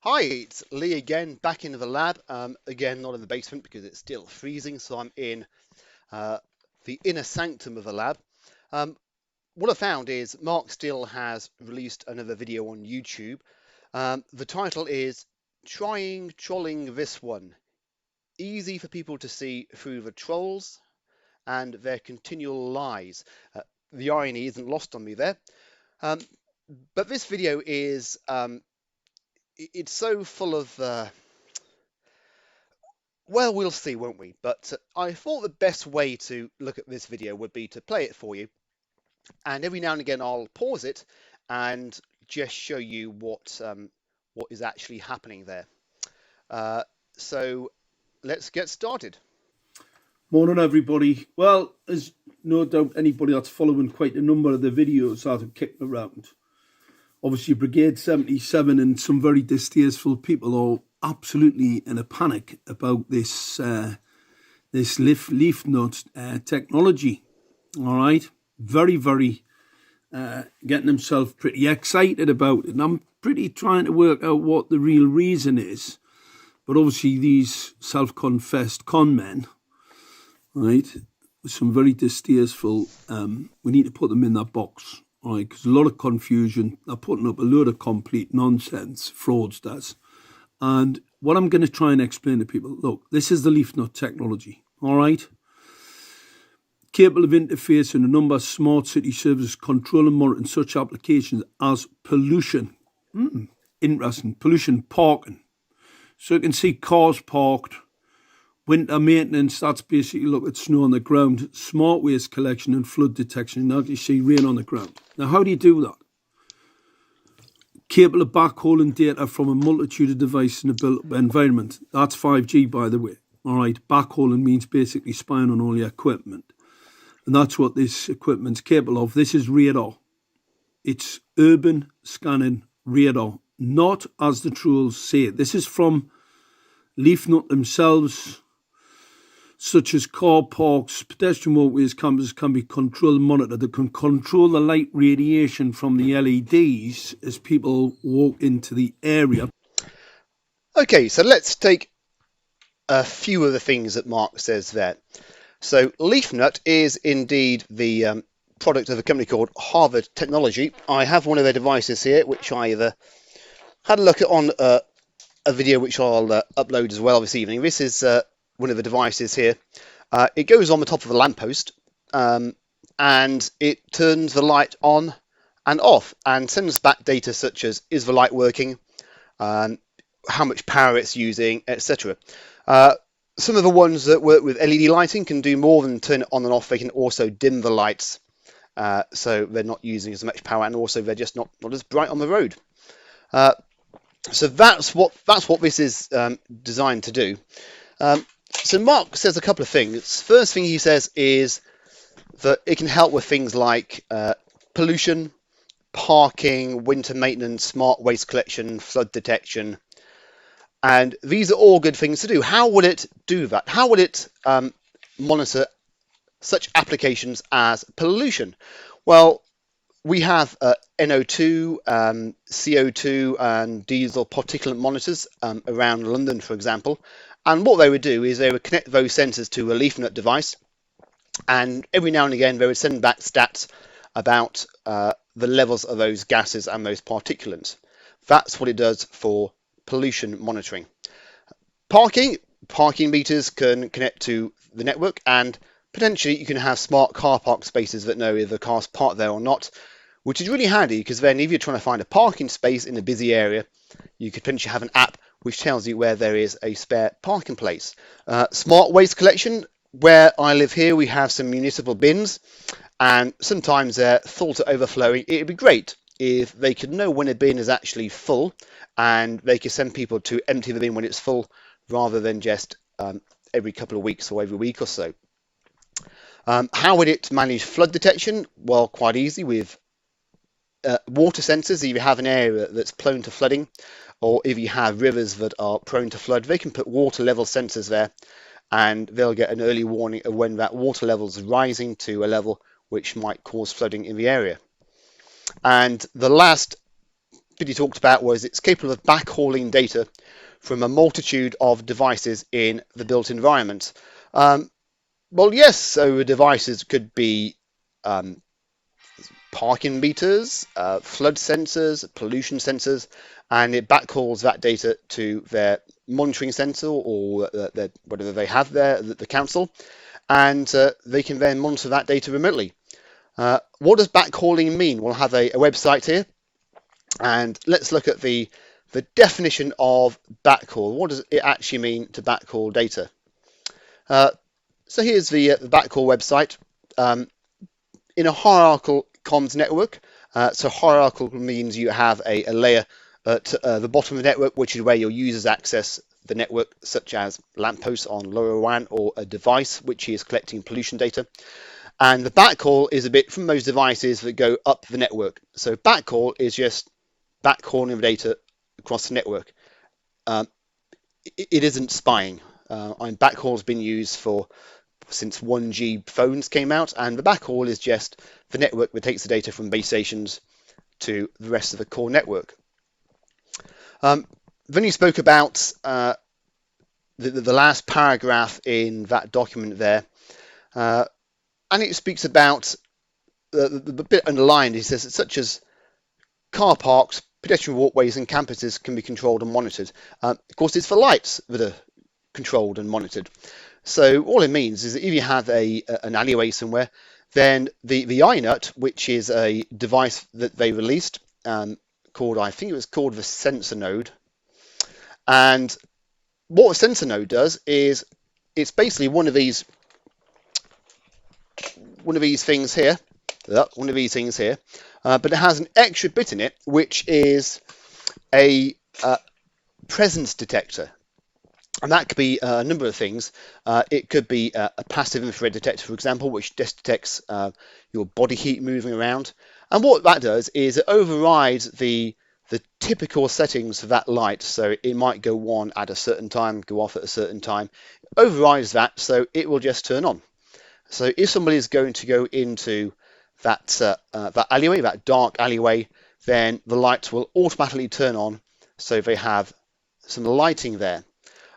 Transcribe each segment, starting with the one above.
Hi, it's Lee again, back in the lab. Again, not in the basement because it's still freezing, so I'm in the inner sanctum of the lab. What I found is Mark still has released another video on YouTube. The title is Trolling This One. Easy for people to see through the trolls and their continual lies. The irony isn't lost on me there. But this video is it's so full of well, we'll see, won't we? But I thought the best way to look at this video would be to play it for you, and every now and again I'll pause it and just show you what is actually happening there. So let's get started. Morning, everybody. Well, there's no doubt anybody that's following quite a number of the videos that have kicked around. Obviously, Brigade 77 and some very distasteful people are absolutely in a panic about this leaf nut technology. All right, very getting themselves pretty excited about it, and I'm pretty trying to work out what the real reason is. But obviously, these self-confessed con men, right, some very distasteful. We need to put them in that box. Right, because a lot of confusion. They're putting up a load of complete nonsense, fraudsters. And what I'm going to try and explain to people, look, this is the leaf nut technology, all right? Capable of interfacing a number of smart city services, controlling and monitoring such applications as pollution. Interesting, pollution parking. So you can see cars parked, winter maintenance, that's basically look at snow on the ground, smart waste collection and flood detection. Now you see rain on the ground. Now, how do you do that? Capable of backhauling data from a multitude of devices in a built-up environment. That's 5G, by the way. All right, backhauling means basically spying on all your equipment. And that's what this equipment's capable of. This is radar. It's urban scanning radar, not as the trolls say. This is from LeafNut themselves, such as car parks, pedestrian walkways, campuses can be controlled and monitored. They can control the light radiation from the LEDs as people walk into the area. Okay, so let's take a few of the things that Mark says there. So LeafNut is indeed the product of a company called Harvard Technology. I have one of their devices here, which I had a look at on a video which I'll upload as well this evening. This is one of the devices here. It goes on the top of a lamppost and it turns the light on and off and sends back data such as is the light working, how much power it's using, etc. Some of the ones that work with LED lighting can do more than turn it on and off. They can also dim the lights so they're not using as much power, and also they're just not as bright on the road. So that's what this is designed to do. So Mark says a couple of things. First thing he says is that it can help with things like pollution, parking, winter maintenance, smart waste collection, flood detection. And these are all good things to do. How would it do that? How would it monitor such applications as pollution? Well, we have NO2, CO2 and diesel particulate monitors around London, for example. And what they would do is they would connect those sensors to a LeafNut device, and every now and again they would send back stats about the levels of those gases and those particulates. That's what it does for pollution monitoring. Parking meters can connect to the network, and potentially you can have smart car park spaces that know if the car's parked there or not, which is really handy because then if you're trying to find a parking space in a busy area, you could potentially have an app which tells you where there is a spare parking place. Smart waste collection. Where I live here, we have some municipal bins, and sometimes they're full to overflowing. It would be great if they could know when a bin is actually full, and they could send people to empty the bin when it's full, rather than just every couple of weeks or every week or so. How would it manage flood detection? Well, quite easy with water sensors. If you have an area that's prone to flooding, or if you have rivers that are prone to flood, they can put water level sensors there, and they'll get an early warning of when that water level is rising to a level which might cause flooding in the area. And the last Biddy talked about was it's capable of backhauling data from a multitude of devices in the built environment. Well, yes, so the devices could be parking meters, flood sensors, pollution sensors, and it backhauls that data to their monitoring sensor or whatever they have there, the council, and they can then monitor that data remotely. What does backhauling mean? We'll have a website here, and let's look at the definition of backhaul. What does it actually mean to backhaul data? So here's the backhaul website. In a hierarchical comms network, so hierarchical means you have a layer at the bottom of the network, which is where your users access the network, such as lampposts on LoRaWAN or a device which is collecting pollution data. And the backhaul is a bit from those devices that go up the network. So backhaul is just backhauling of data across the network. It isn't spying. Backhaul has been used since 1G phones came out, and the backhaul is just the network that takes the data from base stations to the rest of the core network. Then you spoke about the last paragraph in that document there, and it speaks about the bit underlined. He says, such as car parks, pedestrian walkways and campuses can be controlled and monitored. Of course, it's for lights that are controlled and monitored. So all it means is that if you have an alleyway somewhere, then the iNut, which is a device that they released called, I think it was called the sensor node. And what a sensor node does is it's basically one of these things here, but it has an extra bit in it, which is a presence detector. And that could be a number of things. It could be a passive infrared detector, for example, which just detects your body heat moving around. And what that does is it overrides the typical settings for that light. So it might go on at a certain time, go off at a certain time. It overrides that, so it will just turn on. So if somebody is going to go into that alleyway, that dark alleyway, then the lights will automatically turn on, so they have some lighting there.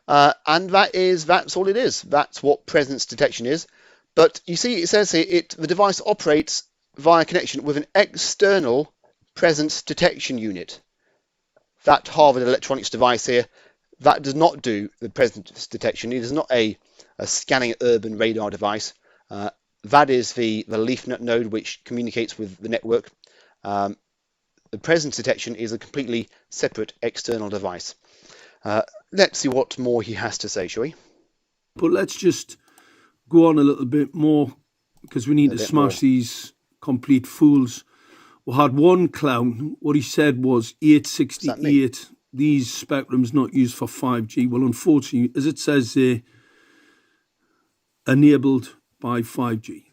And that's all it is. That's what presence detection is. But you see, it says here, the device operates via connection with an external presence detection unit. That Harvard Electronics device here, that does not do the presence detection. It is not a scanning urban radar device. That is the LeafNut node, which communicates with the network. The presence detection is a completely separate external device. Let's see what more he has to say, shall we? But let's just go on a little bit more, because we need to smash these complete fools. We had one clown, what he said was 868, these spectrums not used for 5G. Well, unfortunately, as it says there, enabled by 5G.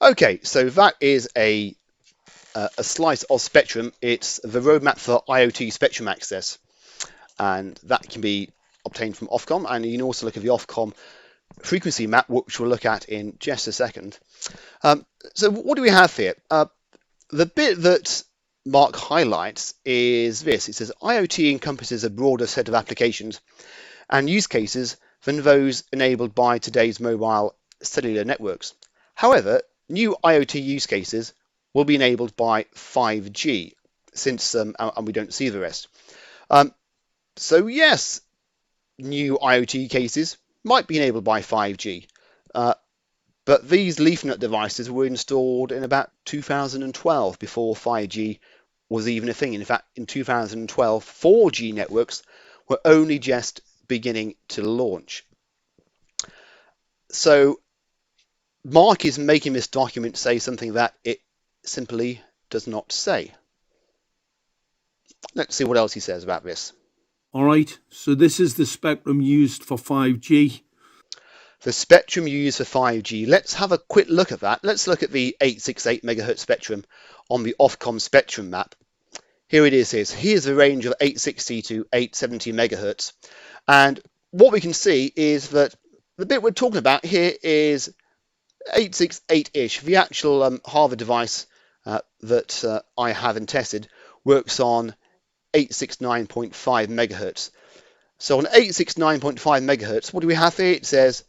Okay, so that is a slice of spectrum. It's the roadmap for IoT spectrum access, and that can be obtained from OfCom, and you can also look at the OfCom frequency map, which we'll look at in just a second. So what do we have here? The bit that Mark highlights is this. It says IoT encompasses a broader set of applications and use cases than those enabled by today's mobile cellular networks. However, new IoT use cases will be enabled by 5G, since and we don't see the rest. So yes, new IoT cases might be enabled by 5G, but these LeafNut devices were installed in about 2012, before 5G was even a thing. In fact, in 2012, 4G networks were only just beginning to launch. So Mark is making this document say something that it simply does not say. Let's see what else he says about this. All right, so this is the spectrum used for 5G. The spectrum used for 5G. Let's have a quick look at that. Let's look at the 868 megahertz spectrum on the OfCom spectrum map. Here it is. Here's the range of 860 to 870 megahertz. And what we can see is that the bit we're talking about here is 868-ish. The actual Harvard device that I haven't tested works on 869.5 megahertz. So on 869.5 megahertz, what do we have here? It says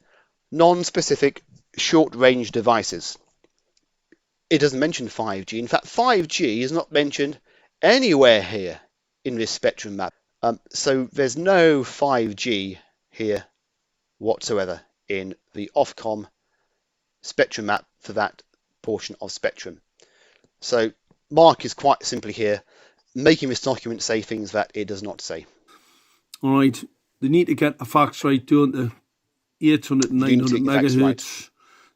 non-specific short-range devices. It doesn't mention 5G. In fact, 5G is not mentioned anywhere here in this spectrum map. So there's no 5G here whatsoever in the OfCom spectrum map for that portion of spectrum. So Mark is quite simply here making this document say things that it does not say. All right, they need to get the facts right, don't they? 800 and 900 megahertz. Right.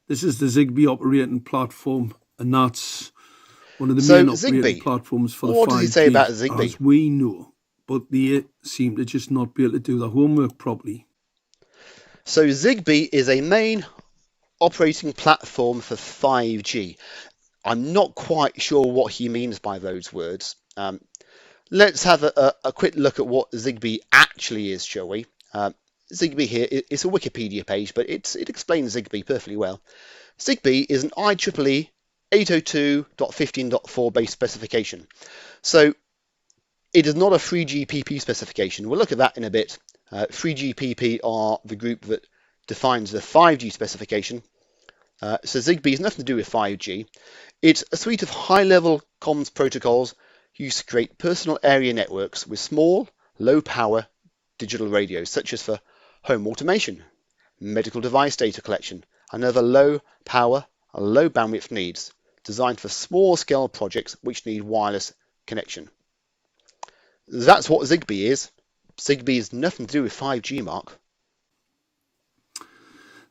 This is the ZigBee operating platform, and that's one of the main operating platforms for the 5G. What does he say about ZigBee? As we know, but they seem to just not be able to do their homework properly. So ZigBee is a main operating platform for 5G. I'm not quite sure what he means by those words. Let's have a quick look at what ZigBee actually is, shall we? ZigBee here is a Wikipedia page, but it explains ZigBee perfectly well. ZigBee is an IEEE 802.15.4 based specification. So it is not a 3GPP specification. We'll look at that in a bit. 3GPP are the group that defines the 5G specification. So ZigBee has nothing to do with 5G. It's a suite of high-level comms protocols used to create personal area networks with small, low-power digital radios, such as for home automation, medical device data collection, and other low-power and low-bandwidth needs, designed for small-scale projects which need wireless connection. That's what ZigBee is. ZigBee has nothing to do with 5G, Mark.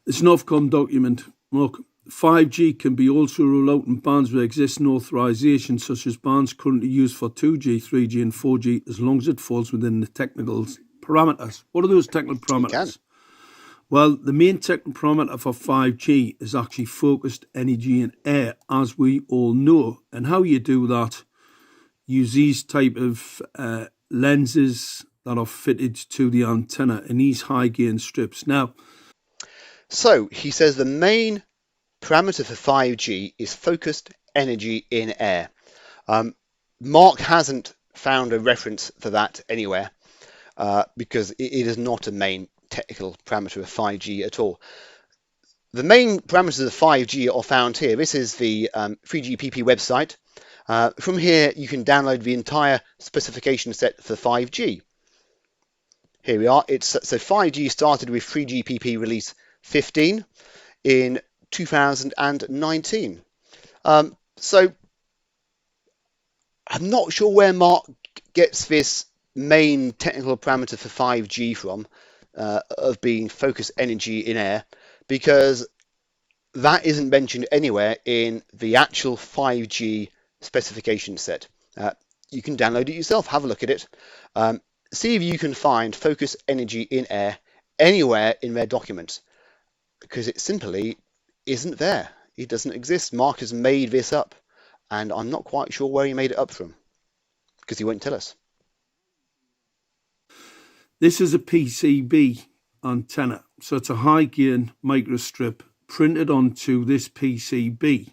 It's an OfCom document. Look, 5G can be also rolled out in bands with existing authorization, such as bands currently used for 2G, 3G and 4G, as long as it falls within the technical parameters. What are those technical parameters? Well, the main technical parameter for 5G is actually focused energy in air, as we all know. And how you do that, use these type of lenses that are fitted to the antenna in these high gain strips. Now, so he says the main parameter for 5G is focused energy in air. Mark hasn't found a reference for that anywhere because it is not a main technical parameter of 5G at all. The main parameters of 5G are found here. This is the 3GPP website. From here, you can download the entire specification set for 5G. Here we are. So 5G started with 3GPP release 15 in 2019. So I'm not sure where Mark gets this main technical parameter for 5G from, of being focused energy in air, because that isn't mentioned anywhere in the actual 5G specification set. You can download it yourself, have a look at it, see if you can find focus energy in air anywhere in their documents, because it simply isn't there. It doesn't exist. Mark has made this up, and I'm not quite sure where he made it up from, because he won't tell us. This is a PCB antenna, so it's a high gain microstrip printed onto this PCB.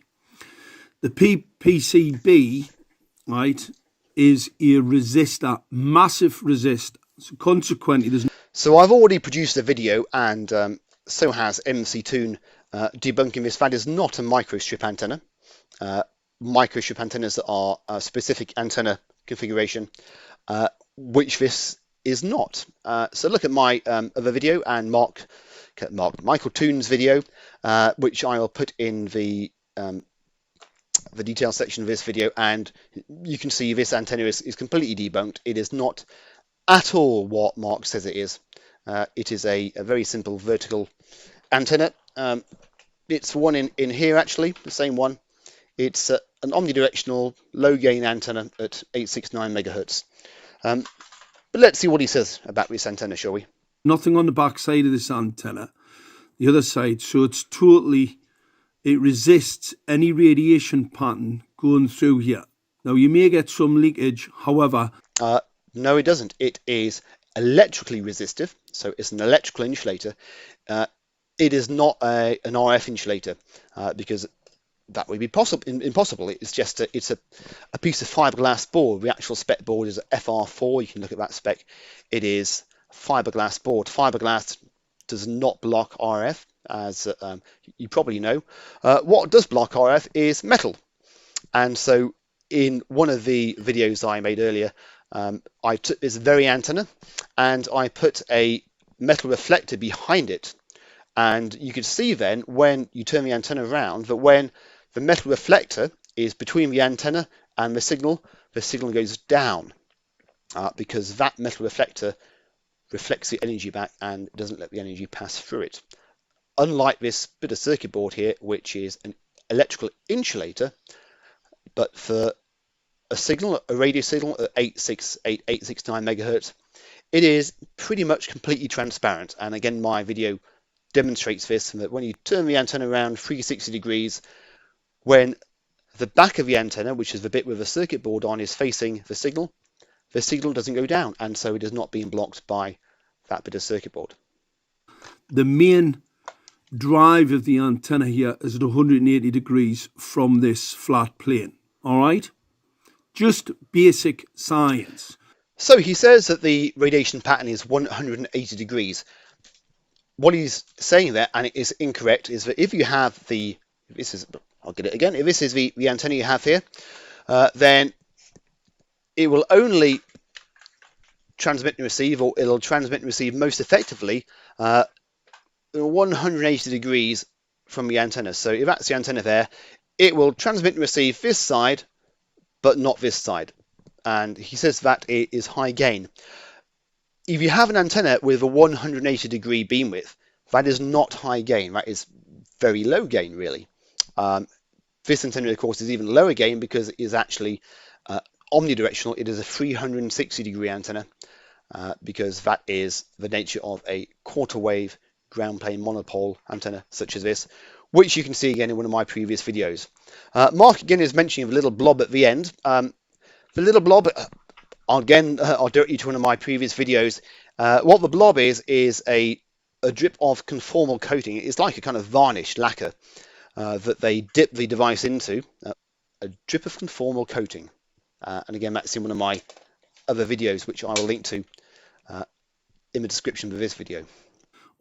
The PCB, right, is a resistor, massive resistor. So consequently, there's... So I've already produced a video, and so has MC Toon, debunking this. That is not a microstrip antenna. Microstrip antennas are a specific antenna configuration, which this is not. So look at my other video and Michael Toon's video, which I'll put in the details section of this video, and you can see this antenna is completely debunked. It is not at all what Mark says it is. It is a very simple vertical antenna. It's one in here, actually, the same one. It's an omnidirectional low gain antenna at 869 megahertz. But let's see what he says about this antenna, shall we? Nothing on the back side of this antenna, the other side, so it's totally, it resists any radiation pattern going through here. Now, you may get some leakage, however... No, it doesn't. It is electrically resistive, so it's an electrical insulator. It is not an RF insulator, because that would be impossible. It's just it's a piece of fiberglass board. The actual spec board is FR4. You can look at that spec. It is fiberglass board. Fiberglass does not block RF, as you probably know. What does block RF is metal. And so in one of the videos I made earlier, I took this very antenna and I put a metal reflector behind it. And you can see then when you turn the antenna around that when the metal reflector is between the antenna and the signal goes down because that metal reflector reflects the energy back and doesn't let the energy pass through it. Unlike this bit of circuit board here, which is an electrical insulator, but for a signal, a radio signal at 868.869 megahertz, it is pretty much completely transparent. And again, my video demonstrates this, that when you turn the antenna around 360 degrees, when the back of the antenna, which is the bit with the circuit board on, is facing the signal doesn't go down, and so it is not being blocked by that bit of circuit board. The main drive of the antenna here is at 180 degrees from this flat plane. All right? Just basic science. So he says that the radiation pattern is 180 degrees. What he's saying there, and it is incorrect, is that if you have I'll get it again. If this is the antenna you have here, then it will only transmit and receive, or it'll transmit and receive most effectively 180 degrees from the antenna. So if that's the antenna there, it will transmit and receive this side, but not this side. And he says that it is high gain. If you have an antenna with a 180 degree beam width, that is not high gain. That is very low gain, really. This antenna, of course, is even lower gain because it is actually omnidirectional. It is a 360 degree antenna because that is the nature of a quarter wave ground plane monopole antenna such as this, which you can see again in one of my previous videos. Mark again is mentioning the little blob at the end. The little blob, again, I'll direct you to one of my previous videos. What the blob is a drip of conformal coating. It's like a kind of varnish lacquer that they dip the device into, a drip of conformal coating. And again, that's in one of my other videos, which I will link to in the description of this video.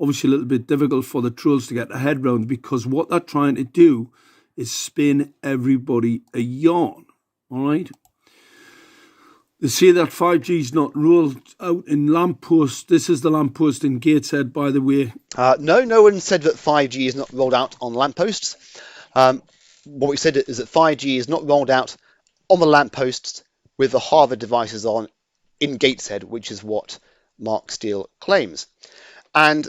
Obviously a little bit difficult for the trolls to get their head round, because what they're trying to do is spin everybody a yarn. All right? They say that 5G is not rolled out in lampposts. This is the lamppost in Gateshead, by the way. No one said that 5G is not rolled out on lampposts. What we said is that 5G is not rolled out on the lampposts with the Harvard devices on in Gateshead, which is what Mark Steele claims. And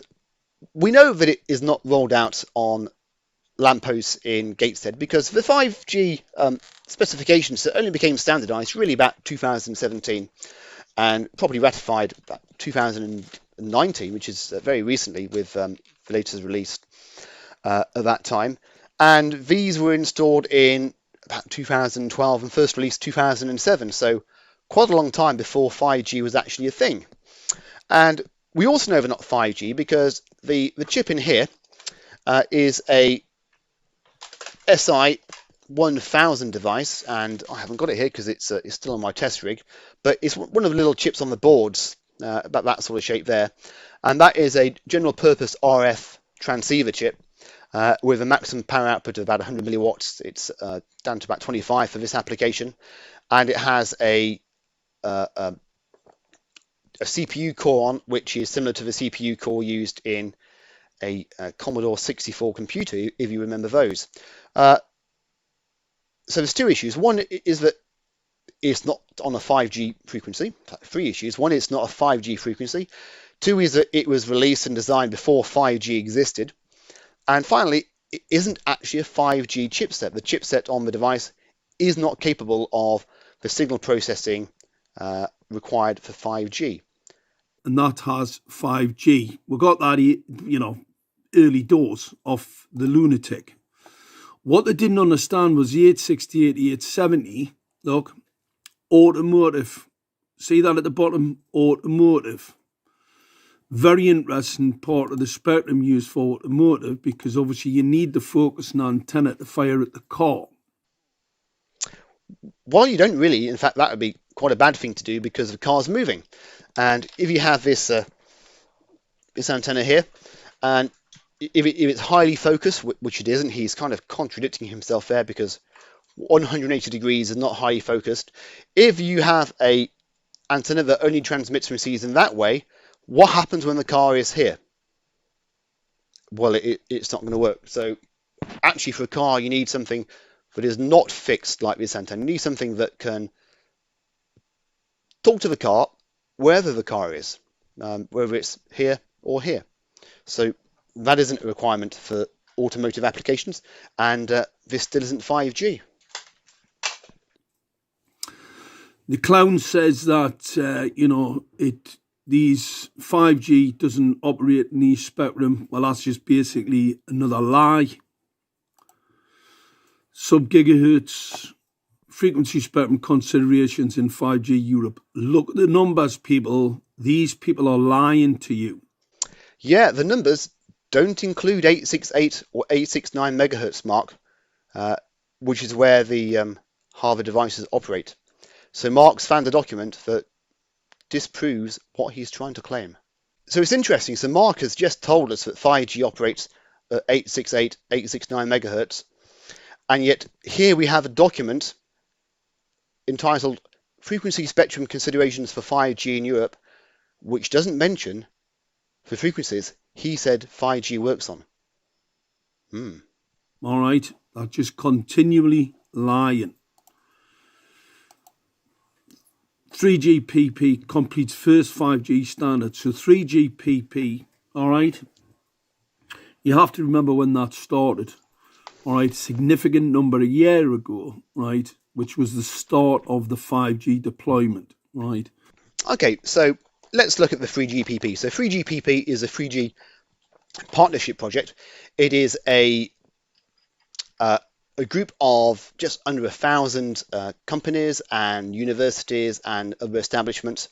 we know that it is not rolled out on lampposts in Gateshead because the 5G specifications only became standardized really about 2017 and probably ratified about 2019, which is very recently with the latest release at that time. And these were installed in about 2012 and first released 2007. So quite a long time before 5G was actually a thing. And we also know they're not 5G because the chip in here is a SI 1000 device, and I haven't got it here because it's still on my test rig, but it's one of the little chips on the boards, about that sort of shape there, and that is a general purpose RF transceiver chip with a maximum power output of about 100 milliwatts. It's down to about 25 for this application, and it has a CPU core on, which is similar to the CPU core used in a Commodore 64 computer, if you remember those. So there's two issues. One is that it's not on a 5G frequency. Three issues. One, it's not a 5G frequency. Two is that it was released and designed before 5G existed. And finally, it isn't actually a 5G chipset. The chipset on the device is not capable of the signal processing required for 5G. And that has 5G. We got that, early doors of the lunatic. What they didn't understand was the 868, 870, look, automotive. See that at the bottom? Automotive. very interesting part of the spectrum used for automotive, because obviously you need the focusing antenna to fire at the car. Well, you don't really. In fact, that would be quite a bad thing to do because the car's moving. And if you have this antenna here, and if it's highly focused, which it isn't, he's kind of contradicting himself there because 180 degrees is not highly focused. If you have a antenna that only transmits and receives in that way, what happens when the car is here? Well, it's not going to work. So actually for a car, you need something that is not fixed like this antenna. You need something that can talk to the car wherever the car is, whether it's here or here. So that isn't a requirement for automotive applications, and this still isn't 5G. The clown says that, these 5G doesn't operate in the spectrum. Well, that's just basically another lie. Sub-gigahertz frequency spectrum considerations in 5G Europe. Look at the numbers, people. These people are lying to you. Yeah, the numbers don't include 868 or 869 megahertz mark, which is where the Harvard devices operate. So Mark's found a document that disproves what he's trying to claim. So it's interesting. So Mark has just told us that 5G operates at 868, 869 megahertz, and yet here we have a document entitled Frequency Spectrum Considerations for 5G in Europe, which doesn't mention the frequencies he said 5G works on. All right, that's just continually lying. 3GPP completes first 5G standard. So 3GPP, all right, you have to remember when that started. All right, significant number a year ago, right, which was the start of the 5G deployment, right? Okay, so let's look at the 3GPP. So 3GPP is a 3G partnership project. It is a group of just under 1,000 companies and universities and other establishments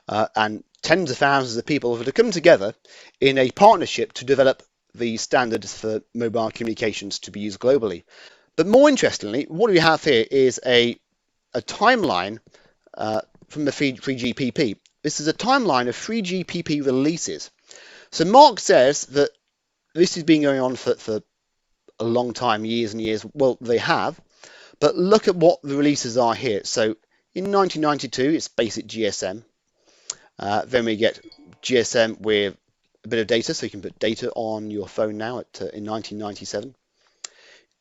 and tens of thousands of people that have come together in a partnership to develop the standards for mobile communications to be used globally. But more interestingly, what we have here is a timeline from the 3GPP. This is a timeline of 3GPP releases. So Mark says that this has been going on for a long time, years and years. Well, they have, but look at what the releases are here. So in 1992, it's basic GSM. Then we get GSM with a bit of data, so you can put data on your phone now in 1997.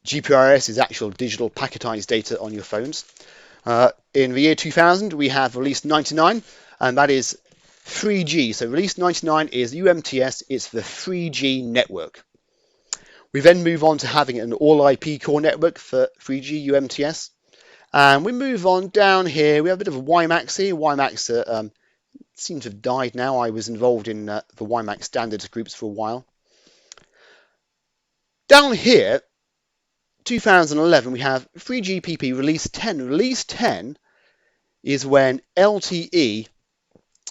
GPRS is actual digital packetized data on your phones. In the year 2000, we have release 99, and that is 3G. So release 99 is UMTS, it's the 3G network. We then move on to having an all IP core network for 3G UMTS. And we move on down here. We have a bit of a WiMAX here. WiMAX seems to have died now. I was involved in the WiMAX standards groups for a while. Down here, 2011, we have 3GPP release 10. Release 10 is when LTE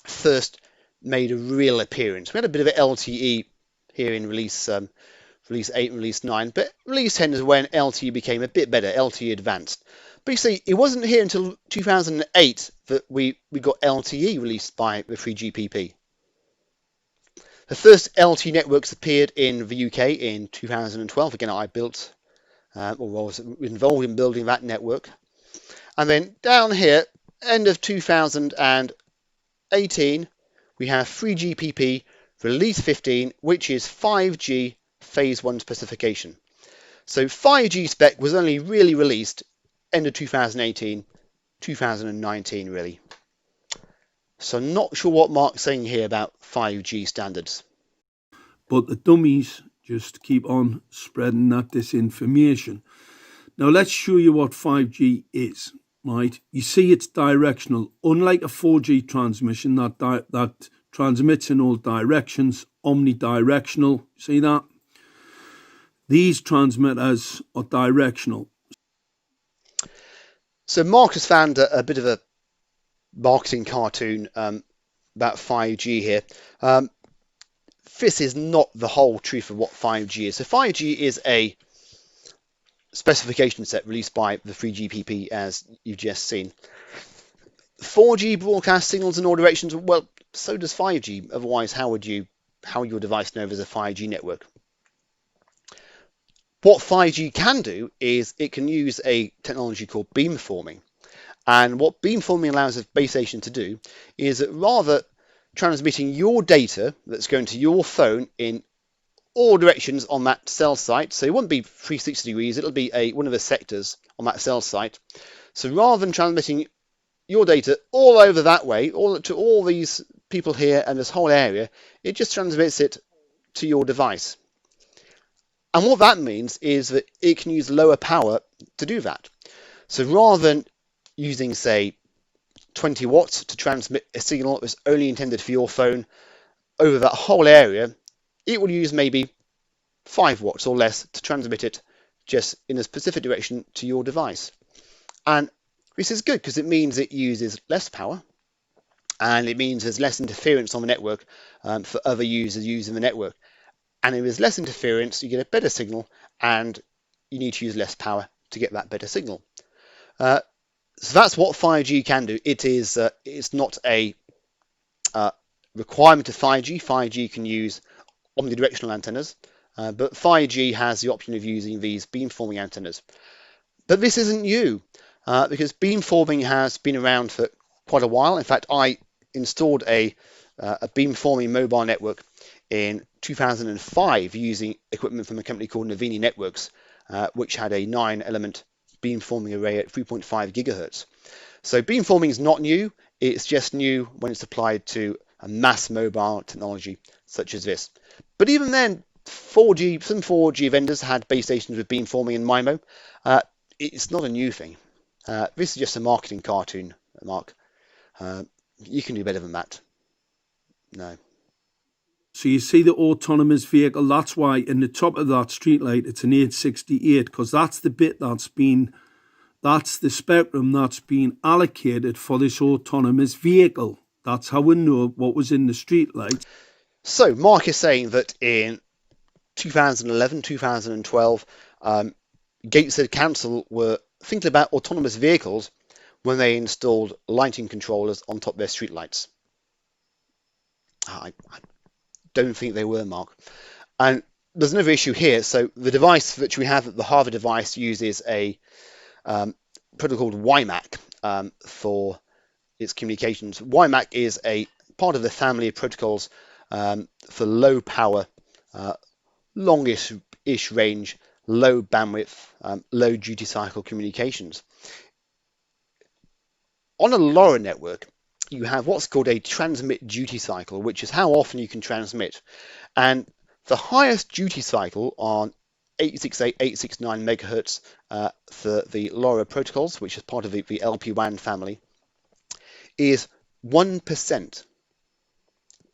first made a real appearance. We had a bit of an LTE here in release 8 and release 9, but release 10 is when LTE became a bit better, LTE advanced. But you see, it wasn't here until 2008 that we got LTE released by the 3GPP. The first LTE networks appeared in the UK in 2012. Again, I built or was involved in building that network. And then down here, end of 2018, we have 3GPP release 15, which is 5G phase 1 specification. So 5G spec was only really released end of 2018, 2019 really. So not sure what Mark's saying here about 5G standards. But the dummies just keep on spreading that disinformation. Now let's show you what 5G is, right? You see it's directional. Unlike a 4G transmission that transmits in all directions, omnidirectional, see that? These transmitters are directional. So Mark has found a bit of a marketing cartoon about 5G here. this is not the whole truth of what 5G is. So 5G is a specification set released by the 3GPP, as you've just seen. 4G broadcast signals in all directions. Well, so does 5G. Otherwise, how would your device know there's a 5G network? What 5G can do is it can use a technology called beamforming. And what beamforming allows a base station to do is that rather transmitting your data that's going to your phone in all directions on that cell site, so it won't be 360 degrees, it'll be one of the sectors on that cell site. So rather than transmitting your data all over that way, to all these people here and this whole area, it just transmits it to your device. And what that means is that it can use lower power to do that. So rather than using, say, 20 watts to transmit a signal that's only intended for your phone over that whole area, it will use maybe 5 watts or less to transmit it just in a specific direction to your device. And this is good because it means it uses less power, and it means there's less interference on the network for other users using the network. And if there's less interference, you get a better signal, and you need to use less power to get that better signal. So that's what 5G can do. It's not a requirement of 5G. 5G can use omnidirectional antennas, but 5G has the option of using these beamforming antennas. But this isn't new, because beamforming has been around for quite a while. In fact, I installed a beamforming mobile network in 2005 using equipment from a company called Navini Networks, which had a 9-element beamforming array at 3.5 gigahertz. So beamforming is not new. It's just new when it's applied to a mass mobile technology such as this. But even then, some 4G vendors had base stations with beamforming and MIMO. It's not a new thing. This is just a marketing cartoon, Mark. You can do better than that. No. So you see the autonomous vehicle, that's why in the top of that streetlight it's an 868, because that's the bit that's the spectrum that's been allocated for this autonomous vehicle. That's how we know what was in the streetlight. So Mark is saying that in 2011, 2012, Gateshead Council were thinking about autonomous vehicles when they installed lighting controllers on top of their streetlights. I don't think they were, Mark. And there's another issue here. So the device that we have, the Harvard device, uses a protocol called WiMAX for its communications. WiMAX is a part of the family of protocols for low power, longish range, low bandwidth, low duty cycle communications. On a LoRa network, you have what's called a transmit duty cycle, which is how often you can transmit. And the highest duty cycle on 868, 869 megahertz for the LoRa protocols, which is part of the LPWAN family, is 1%.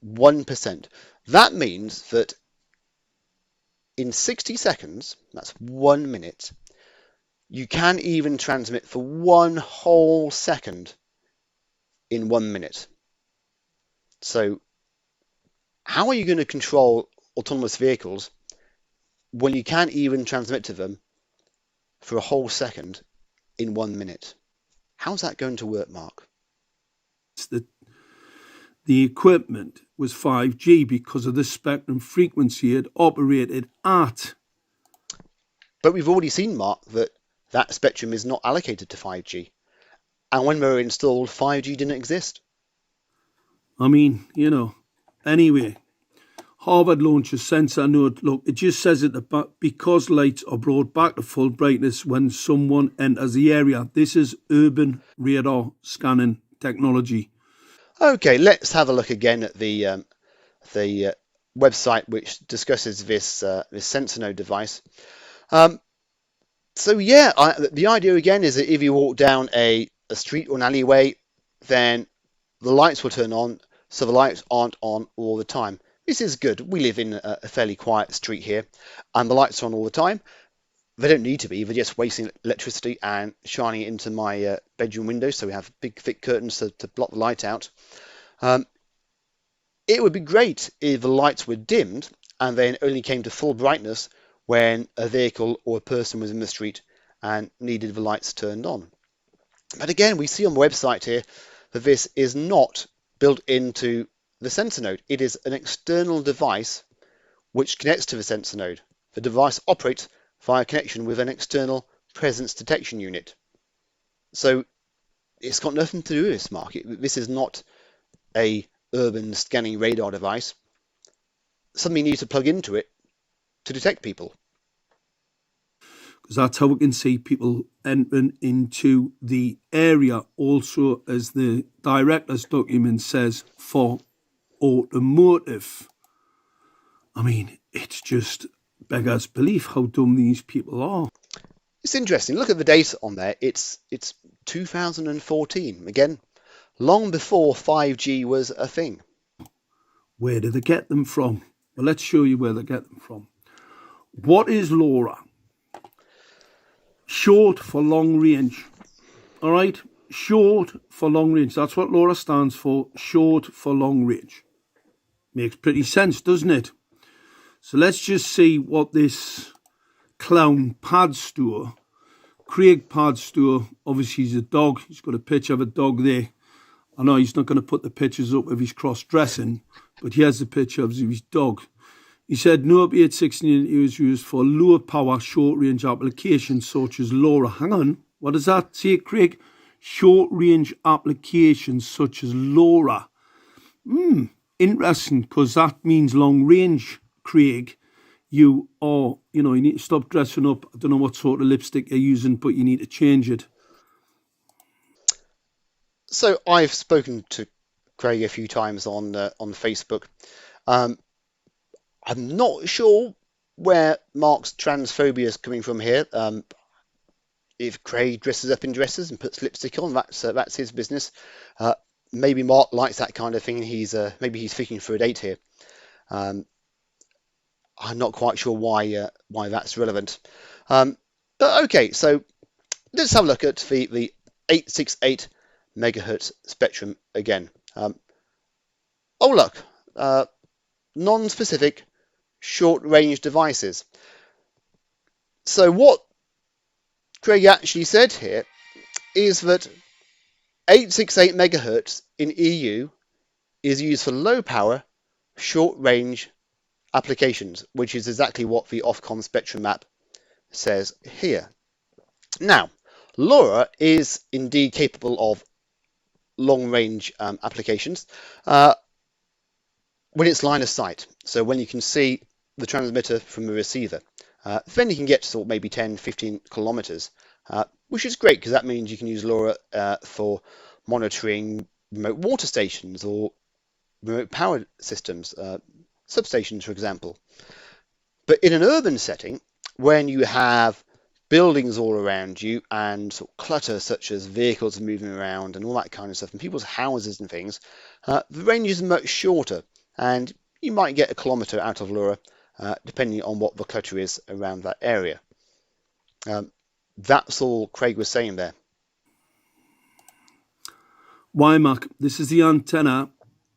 1%. That means that in 60 seconds, that's 1 minute, you can even transmit for one whole second in 1 minute. So how are you going to control autonomous vehicles when you can't even transmit to them for a whole second in 1 minute? How's that going to work, Mark? The equipment was 5G because of the spectrum frequency it operated at. But we've already seen, Mark, that spectrum is not allocated to 5G. And when they were installed, 5G didn't exist. I mean, anyway, Harvard launches sensor node. Look, it just says it because lights are brought back to full brightness when someone enters the area. This is urban radar scanning technology. Okay, let's have a look again at the website which discusses this sensor node device. So yeah, the idea again is that if you walk down a street or an alleyway, then the lights will turn on, so the lights aren't on all the time. This is good. We live in a fairly quiet street here, and the lights are on all the time. They don't need to be. They're just wasting electricity and shining it into my bedroom window, so we have big thick curtains to block the light out. It would be great if the lights were dimmed and then only came to full brightness when a vehicle or a person was in the street and needed the lights turned on. But again, we see on the website here that this is not built into the sensor node. It is an external device which connects to the sensor node. The device operates via connection with an external presence detection unit. So it's got nothing to do with this, Mark. This is not a urban scanning radar device. Something needs to plug into it to detect people. Because that's how we can see people entering into the area. Also, as the director's document says, for automotive. I mean, it's just beggars belief how dumb these people are. It's interesting. Look at the data on there. It's 2014. Again, long before 5G was a thing. Where do they get them from? Well, let's show you where they get them from. What is LoRa? Short for long range. All right? Short for long range. That's what LoRa stands for. Short for long range. Makes pretty sense, doesn't it? So let's just see what this clown pad store, Craig pad store, obviously he's a dog. He's got a picture of a dog there. I know he's not going to put the pictures up of his cross-dressing, but here's the picture of his dog. He said no up-816 is used for lower power short-range applications such as LoRa. Hang on, what does that say, Craig? Short-range applications such as LoRa. Interesting, because that means long-range, Craig. You need to stop dressing up. I don't know what sort of lipstick you're using, but you need to change it. So I've spoken to Craig a few times on Facebook. I'm not sure where Mark's transphobia is coming from here. If Craig dresses up in dresses and puts lipstick on, that's his business. Maybe Mark likes that kind of thing. Maybe he's fishing for a date here. I'm not quite sure why that's relevant. But okay, so let's have a look at the 868 megahertz spectrum again. Oh look, non-specific short-range devices. So what Craig actually said here is that 868 megahertz in EU is used for low-power, short-range applications, which is exactly what the OfCom spectrum map says here. Now, LoRa is indeed capable of long-range applications when it's line of sight. So when you can see the transmitter from the receiver, then you can get to maybe 10, 15 kilometers, which is great because that means you can use LoRa for monitoring remote water stations or remote power systems, substations, for example. But in an urban setting, when you have buildings all around you and sort of clutter such as vehicles moving around and all that kind of stuff, and people's houses and things, the range is much shorter, and you might get a kilometre out of LoRa, depending on what the clutter is around that area. That's all Craig was saying there. WiMAX, this is the antenna,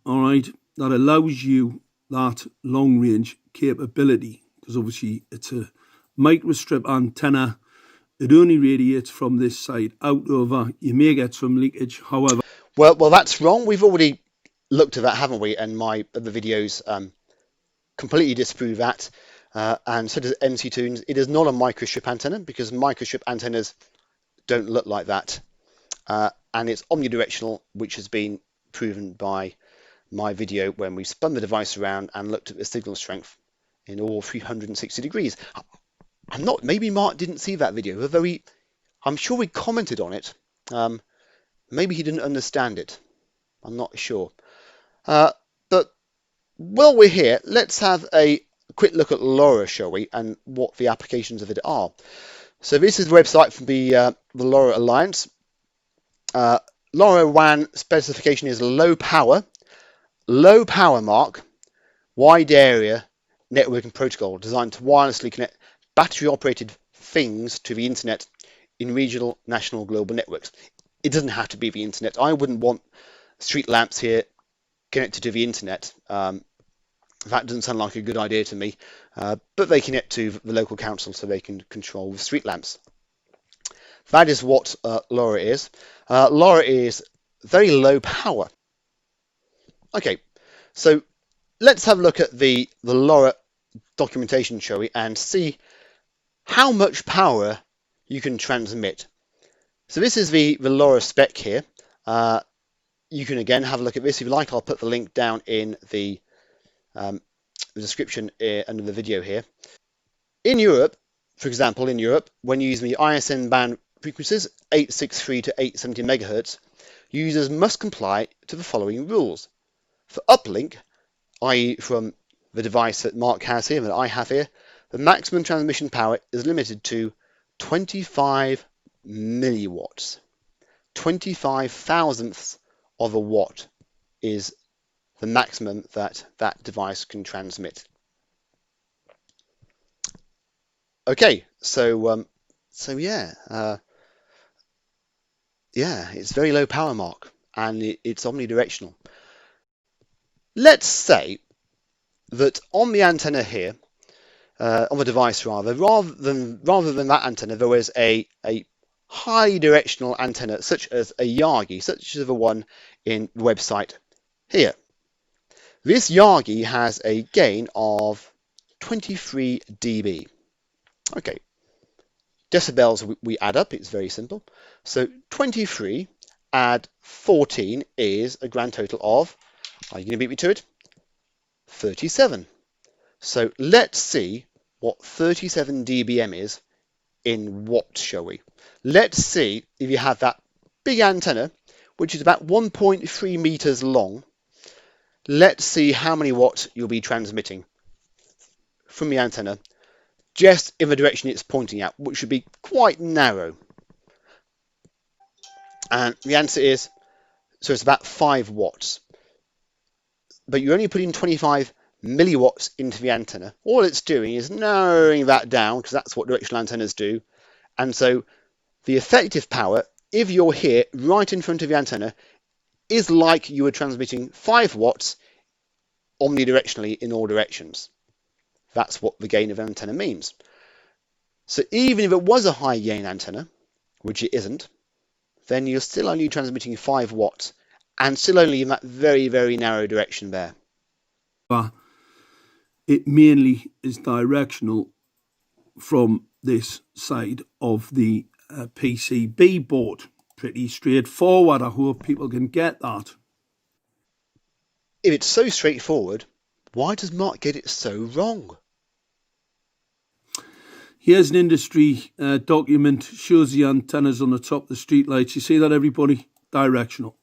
all right, that allows you that long range capability, because obviously it's a microstrip antenna. It only radiates from this side out over. You may get some leakage, however. Well, that's wrong. We've already looked at that, haven't we? And my other videos completely disprove that. And so does MC Tunes. It is not a microstrip antenna because microstrip antennas don't look like that. And it's omnidirectional, which has been proven by my video when we spun the device around and looked at the signal strength in all 360 degrees. Maybe Mark didn't see that video, although I'm sure we commented on it. Maybe he didn't understand it. I'm not sure. But while we're here, let's have a quick look at LoRa, shall we, and what the applications of it are. So this is the website from the LoRa Alliance. LoRa WAN specification is low power, Mark, wide area networking protocol designed to wirelessly connect battery operated things to the internet in regional, national, global networks. It doesn't have to be the internet. I wouldn't want street lamps here connected to the internet. That doesn't sound like a good idea to me, but they connect to the local council so they can control the street lamps. That is what LoRa is. LoRa is very low power. Okay, so let's have a look at the LoRa documentation, shall we, and see how much power you can transmit. So this is the LoRa spec here. You can again have a look at this if you like. I'll put the link down in the description under the video here. In Europe, for example, when you're using the ISN band frequencies 863 to 870 megahertz, users must comply to the following rules. For uplink, i.e. from the device that Mark has here, that I have here, the maximum transmission power is limited to 25 milliwatts. 25 thousandths of a watt is the maximum that device can transmit. Okay, so yeah, it's very low power, Mark, and it's omnidirectional. Let's say that on the antenna here, on the device rather than that antenna, there was a highly directional antenna, such as a Yagi, such as the one in the website here. This Yagi has a gain of 23 dB. Okay, decibels we add up, it's very simple. So 23 add 14 is a grand total of, are you going to beat me to it? 37. So let's see what 37 dBm is in watts, shall we? Let's see if you have that big antenna, which is about 1.3 meters long. Let's see how many watts you'll be transmitting from the antenna, just in the direction it's pointing at, which should be quite narrow. And the answer is, so it's about 5 watts. But you're only putting 25 milliwatts into the antenna. All it's doing is narrowing that down, because that's what directional antennas do. And so the effective power, if you're here right in front of the antenna, is like you were transmitting 5 watts omnidirectionally in all directions. That's what the gain of an antenna means. So even if it was a high gain antenna, which it isn't, then you're still only transmitting 5 watts and still only in that very, very narrow direction there. It mainly is directional from this side of the PCB board. Pretty straightforward. I hope people can get that. If it's so straightforward, why does Mark get it so wrong? Here's an industry document, shows the antennas on the top of the streetlights. You see that, everybody? Directional.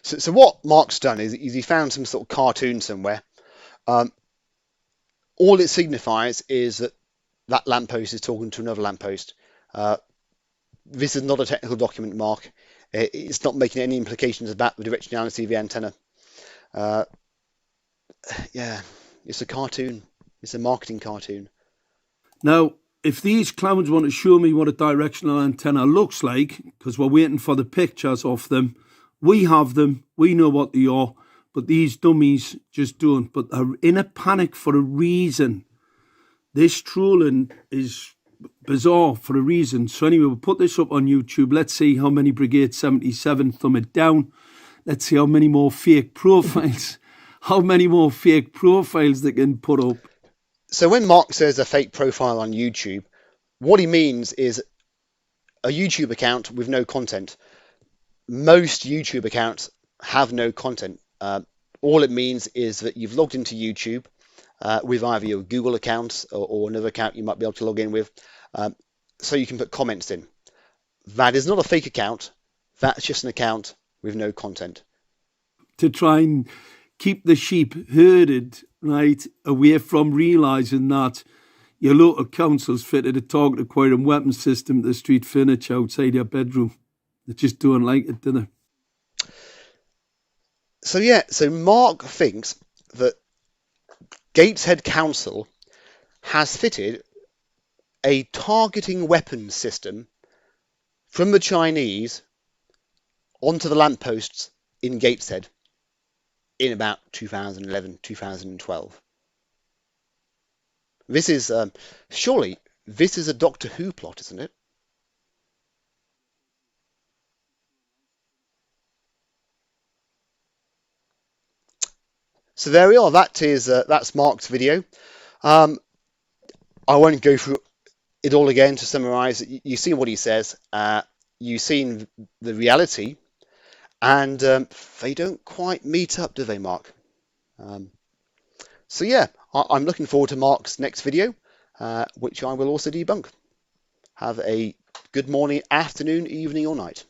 So what Mark's done is he found some sort of cartoon somewhere. All it signifies is that lamppost is talking to another lamppost. This is not a technical document, Mark. It's not making any implications about the directionality of the antenna. Yeah, it's a cartoon. It's a marketing cartoon. Now, if these clowns want to show me what a directional antenna looks like, because we're waiting for the pictures of them, we have them, we know what they are, but these dummies just don't. But they're in a panic for a reason. This trolling is bizarre for a reason. So anyway, we'll put this up on YouTube. Let's see how many Brigade 77 thumb it down. Let's see how many more fake profiles, they can put up. So when Mark says a fake profile on YouTube, what he means is a YouTube account with no content. Most YouTube accounts have no content. All it means is that you've logged into YouTube with either your Google account or another account you might be able to log in with, so you can put comments in. That is not a fake account. That's just an account with no content. To try and keep the sheep herded, right, away from realising that your local council's fitted a target acquiring weapon system to the street furniture outside your bedroom. They just don't like it, do they? So Mark thinks that Gateshead Council has fitted a targeting weapon system from the Chinese onto the lampposts in Gateshead. in about 2011, 2012. This is, surely, this is a Doctor Who plot, isn't it? So there we are. That's Mark's video. Um, I won't go through it all again to summarise. You've seen what he says. You've seen the reality, and they don't quite meet up, do they, Mark? Um, so yeah, I'm looking forward to Mark's next video, which I will also debunk. Have a good morning, afternoon, evening, or night.